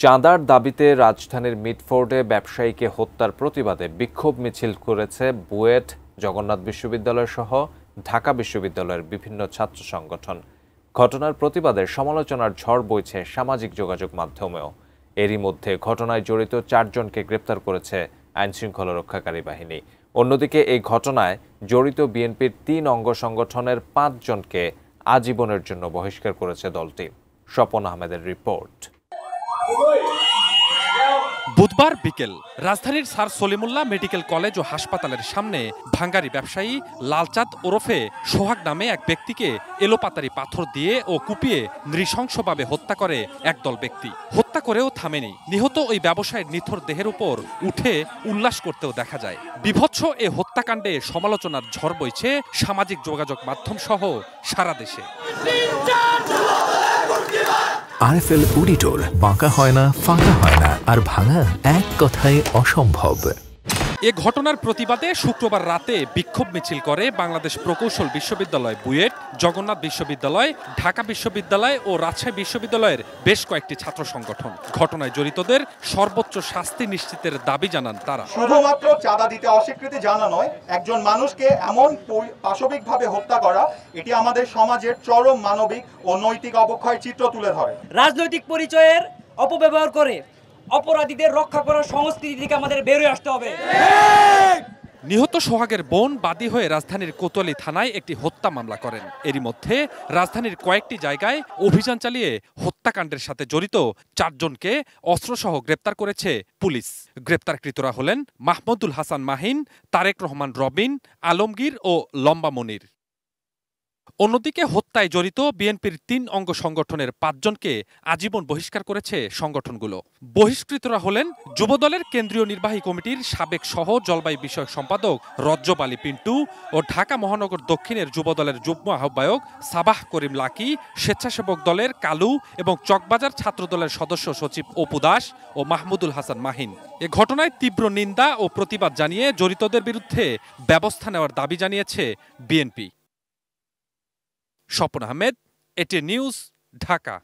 চাঁদার দাবিতে রাজধানীর মিডফোর্ডে ব্যবসায়ীকে হত্যার প্রতিবাদে বিক্ষোভ মিছিল করেছে বুয়েট, জগন্নাথ বিশ্ববিদ্যালয় সহ ঢাকা বিশ্ববিদ্যালয়ের বিভিন্ন ছাত্র সংগঠন। ঘটনার প্রতিবাদে সমালোচনার ঝড় বইছে সামাজিক যোগাযোগ মাধ্যমেও। এরই মধ্যে ঘটনায় জড়িত 4 জনকে গ্রেপ্তার করেছে আইনশৃঙ্খলা রক্ষাকারী বাহিনী। অন্যদিকে এই ঘটনায় জড়িত বিএনপির 3 অঙ্গ সংগঠনের 5 জনকে আজীবনের জন্য বহিষ্কার করেছে দলটি। স্বপন আহমেদের রিপোর্ট। বুধবার বিকেল রাজধানীর স্যার সলিমুল্লাহ মেডিকেল কলেজ ও হাসপাতালের সামনে ভাঙ্গারি ব্যবসায়ী লালচাঁদ ওরফে সোহাগ নামে এক ব্যক্তিকে এলোপাতারি পাথর দিয়ে ও কুপিয়ে নৃশংসভাবে হত্যা করে একদল ব্যক্তি। হত্যা করেও থামেনি। নিহত ওই ব্যবসায়ীর নিথর দেহের উপর উঠে উল্লাস করতেও দেখা যায়। বিভৎস এ হত্যাকাণ্ডে সমালোচনার ঝড় বইছে সামাজিক যোগাযোগ মাধ্যম সহ সারা দেশে। আরএফএল অডিটর, বাঁকা হয় না, ফাঁকা হয় না, আর ভাঙা এক কথায় অসম্ভব। এ ঘটনার প্রতিবাদে শুক্রবার রাতে বিক্ষোভ মিছিল করে বাংলাদেশ প্রকৌশল বিশ্ববিদ্যালয় বুয়েট, জগন্নাথ বিশ্ববিদ্যালয়, ঢাকা বিশ্ববিদ্যালয় ও রাজশাহী বিশ্ববিদ্যালয়ের বেশ কয়েকটি ছাত্র সংগঠন। ঘটনায় জড়িতদের সর্বোচ্চ শাস্তি নিশ্চিতের দাবি জানান তারা। শুধুমাত্র চাঁদা দিতে অস্বীকৃতি জানা নয়, একজন মানুষকে এমন পাশবিকভাবে হত্যা করা, এটি আমাদের সমাজের চরম মানবিক ও নৈতিক অবক্ষয়ের চিত্র তুলে ধরে। রাজনৈতিক পরিচয়ের অপব্যবহার করে অপরাধীদের রক্ষা করার সংস্কৃতি থেকে আমাদের বেরিয়ে আসতে হবে। নিহত সোহাগের বোন বাদী হয়ে রাজধানীর কোতোয়ালি থানায় একটি হত্যা মামলা করেন। এরই মধ্যে রাজধানীর কয়েকটি জায়গায় অভিযান চালিয়ে হত্যাকাণ্ডের সাথে জড়িত 4 জনকে অস্ত্রসহ গ্রেপ্তার করেছে পুলিশ। গ্রেপ্তারকৃতরা হলেন মাহমুদুল হাসান মাহিন, তারেক রহমান রবিন, আলমগীর ও লম্বা মনির। অন্যদিকে হত্যায় জড়িত বিএনপির 3 অঙ্গ সংগঠনের 5 জনকে আজীবন বহিষ্কার করেছে সংগঠনগুলো। বহিষ্কৃতরা হলেন যুবদলের কেন্দ্রীয় নির্বাহী কমিটির সাবেক সহ জলবায়ু বিষয়ক সম্পাদক রজ্জব আলী পিন্টু ও ঢাকা মহানগর দক্ষিণের যুবদলের যুগ্ম আহ্বায়ক সাবাহ করিম লাকি, স্বেচ্ছাসেবক দলের কালু এবং চকবাজার ছাত্রদলের সদস্য সচিব অপু দাস ও মাহমুদুল হাসান মাহিন। এ ঘটনায় তীব্র নিন্দা ও প্রতিবাদ জানিয়ে জড়িতদের বিরুদ্ধে ব্যবস্থা নেওয়ার দাবি জানিয়েছে BNP. Swapan Ahmed, ATN news, Dhaka.